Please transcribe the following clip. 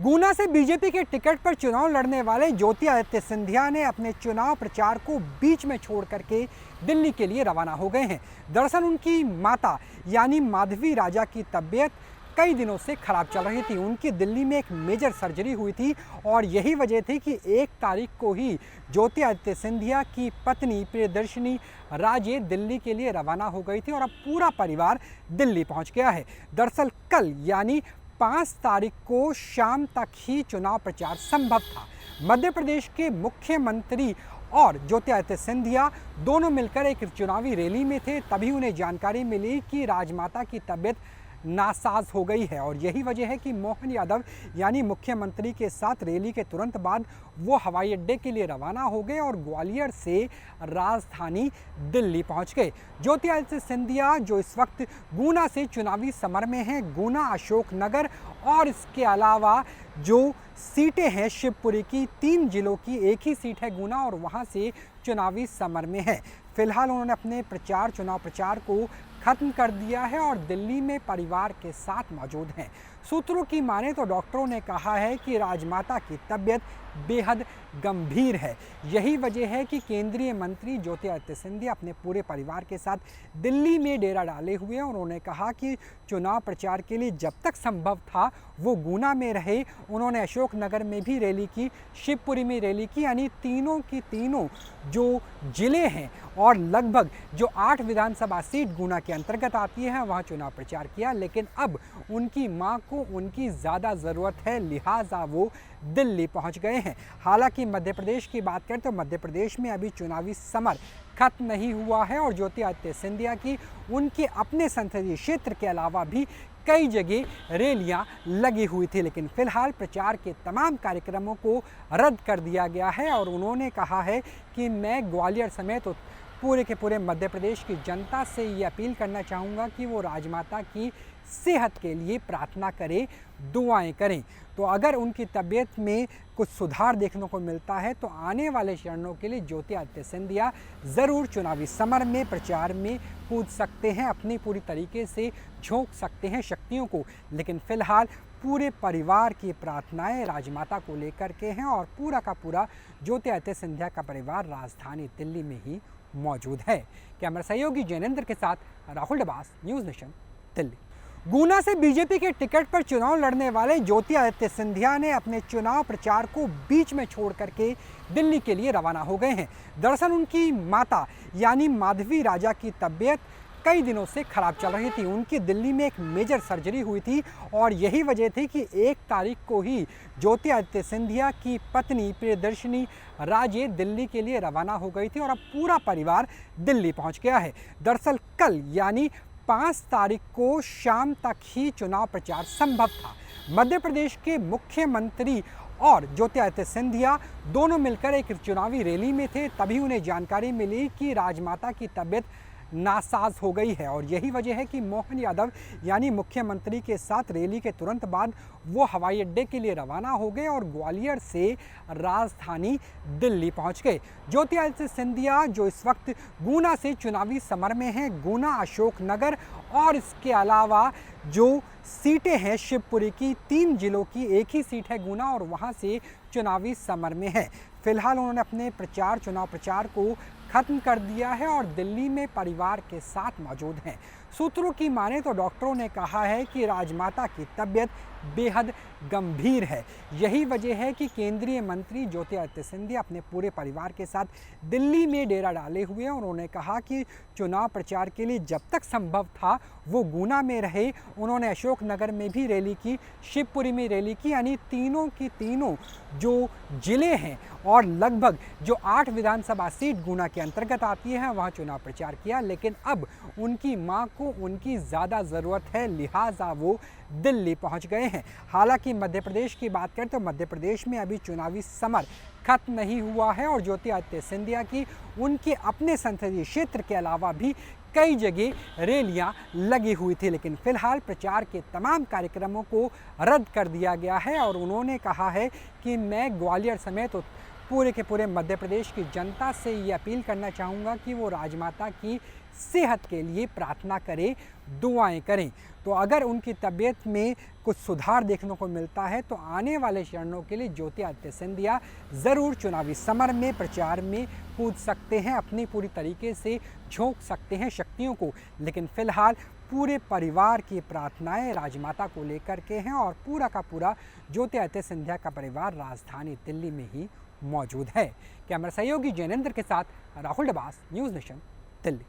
गुना से बीजेपी के टिकट पर चुनाव लड़ने वाले ज्योतिरादित्य सिंधिया ने अपने चुनाव प्रचार को बीच में छोड़ करके दिल्ली के लिए रवाना हो गए हैं। दरअसल उनकी माता यानी माधवी राजा की तबीयत कई दिनों से खराब चल रही थी। उनकी दिल्ली में एक मेजर सर्जरी हुई थी और यही वजह थी कि 1 तारीख को ही ज्योतिरादित्य सिंधिया की पत्नी प्रियदर्शनी राजे दिल्ली के लिए रवाना हो गई थी और अब पूरा परिवार दिल्ली पहुंच गया है। दरअसल कल यानी 5 तारीख को शाम तक ही चुनाव प्रचार संभव था। मध्य प्रदेश के मुख्यमंत्री और ज्योतिरादित्य सिंधिया दोनों मिलकर एक चुनावी रैली में थे, तभी उन्हें जानकारी मिली कि राजमाता की तबीयत नासाज हो गई है और यही वजह है कि मोहन यादव यानी मुख्यमंत्री के साथ रैली के तुरंत बाद वो हवाई अड्डे के लिए रवाना हो गए और ग्वालियर से राजधानी दिल्ली पहुंच गए। ज्योतिरादित्य सिंधिया जो इस वक्त गुना से चुनावी समर में हैं, गुना, अशोकनगर और इसके अलावा जो सीटें हैं शिवपुरी की, 3 जिलों की एक ही सीट है गुना और वहां से चुनावी समर में है। फिलहाल उन्होंने अपने चुनाव प्रचार को खत्म कर दिया है और दिल्ली में परिवार के साथ मौजूद हैं। सूत्रों की माने तो डॉक्टरों ने कहा है कि राजमाता की तबीयत बेहद गंभीर है। यही वजह है कि केंद्रीय मंत्री ज्योतिरादित्य सिंधिया अपने पूरे परिवार के साथ दिल्ली में डेरा डाले हुए हैं और उन्होंने कहा कि चुनाव प्रचार के लिए जब तक संभव था वो गुना में रहे। उन्होंने अशोकनगर में भी रैली की, शिवपुरी में रैली की, यानी तीनों की तीनों जो जिले हैं और लगभग जो 8 विधानसभा सीट गुना के अंतर्गत आती है वहाँ चुनाव प्रचार किया। लेकिन अब उनकी मां को उनकी ज़्यादा ज़रूरत है, लिहाजा वो दिल्ली पहुंच गए हैं। हालांकि मध्य प्रदेश की बात करें तो मध्य प्रदेश में अभी चुनावी समर खत्म नहीं हुआ है और ज्योतिरादित्य सिंधिया की उनके अपने संसदीय क्षेत्र के अलावा भी कई जगह रैलियां लगी हुई थी, लेकिन फिलहाल प्रचार के तमाम कार्यक्रमों को रद्द कर दिया गया है और उन्होंने कहा है कि मैं ग्वालियर समेत पूरे के पूरे मध्य प्रदेश की जनता से ये अपील करना चाहूँगा कि वो राजमाता की सेहत के लिए प्रार्थना करें, दुआएं करें। तो अगर उनकी तबीयत में कुछ सुधार देखने को मिलता है तो आने वाले चरणों के लिए ज्योतिरादित्य सिंधिया ज़रूर चुनावी समर में प्रचार में कूद सकते हैं, अपनी पूरी तरीके से झोंक सकते हैं शक्तियों को। लेकिन फिलहाल पूरे परिवार की प्रार्थनाएं राजमाता को लेकर के हैं और पूरा का पूरा ज्योतिरादित्य सिंधिया का परिवार राजधानी दिल्ली में ही मौजूद है। कैमरा सहयोगी जैनेंद्र के साथ राहुल डबास, न्यूज़ नेशन, दिल्ली। गुना से बीजेपी के टिकट पर चुनाव लड़ने वाले ज्योतिरादित्य सिंधिया ने अपने चुनाव प्रचार को बीच में छोड़ करके दिल्ली के लिए रवाना हो गए हैं। दरअसल उनकी माता यानी माधवी राजा की तबीयत कई दिनों से खराब चल रही थी। उनकी दिल्ली में एक मेजर सर्जरी हुई थी और यही वजह थी कि 1 तारीख को ही ज्योतिरादित्य सिंधिया की पत्नी प्रियदर्शनी राजे दिल्ली के लिए रवाना हो गई थी और अब पूरा परिवार दिल्ली पहुंच गया है। दरअसल कल यानी 5 तारीख को शाम तक ही चुनाव प्रचार संभव था। मध्य प्रदेश के मुख्यमंत्री और ज्योतिरादित्य सिंधिया दोनों मिलकर एक चुनावी रैली में थे, तभी उन्हें जानकारी मिली कि राजमाता की तबीयत नासाज हो गई है और यही वजह है कि मोहन यादव यानी मुख्यमंत्री के साथ रैली के तुरंत बाद वो हवाई अड्डे के लिए रवाना हो गए और ग्वालियर से राजधानी दिल्ली पहुंच गए। ज्योतिरादित्य सिंधिया जो इस वक्त गुना से चुनावी समर में हैं, गुना, अशोकनगर और इसके अलावा जो सीटें हैं शिवपुरी की, 3 जिलों की एक ही सीट है गुना और वहां से चुनावी समर में है। फिलहाल उन्होंने अपने चुनाव प्रचार को खत्म कर दिया है और दिल्ली में परिवार के साथ मौजूद हैं। सूत्रों की माने तो डॉक्टरों ने कहा है कि राजमाता की तबीयत बेहद गंभीर है। यही वजह है कि केंद्रीय मंत्री ज्योतिरादित्य सिंधिया अपने पूरे परिवार के साथ दिल्ली में डेरा डाले हुए हैं और उन्होंने कहा कि चुनाव प्रचार के लिए जब तक संभव था वो गुना में रहे। उन्होंने अशोकनगर में भी रैली की, शिवपुरी में रैली की, यानी तीनों की तीनों जो जिले हैं और लगभग जो 8 विधानसभा सीट गुना के अंतर्गत आती है वहाँ चुनाव प्रचार किया। लेकिन अब उनकी मां को उनकी ज़्यादा ज़रूरत है, लिहाजा वो दिल्ली पहुंच गए हैं। हालांकि मध्य प्रदेश की बात करें तो मध्य प्रदेश में अभी चुनावी समर खत्म नहीं हुआ है और ज्योतिरादित्य सिंधिया की उनके अपने संसदीय क्षेत्र के अलावा भी कई जगह रैलियां लगी हुई थी, लेकिन फिलहाल प्रचार के तमाम कार्यक्रमों को रद्द कर दिया गया है और उन्होंने कहा है कि मैं ग्वालियर समेत पूरे के पूरे मध्य प्रदेश की जनता से ये अपील करना चाहूँगा कि वो राजमाता की सेहत के लिए प्रार्थना करें, दुआएं करें। तो अगर उनकी तबीयत में कुछ सुधार देखने को मिलता है तो आने वाले चरणों के लिए ज्योतिरादित्य सिंधिया ज़रूर चुनावी समर में, प्रचार में कूद सकते हैं, अपनी पूरी तरीके से झोंक सकते हैं शक्तियों को। लेकिन फिलहाल पूरे परिवार की प्रार्थनाएं राजमाता को लेकर के हैं और पूरा का पूरा ज्योतिरादित्य सिंधिया का परिवार राजधानी दिल्ली में ही मौजूद है। कैमरा सहयोगी जैनेंद्र के साथ राहुल डबास, न्यूज़ नेशन, दिल्ली।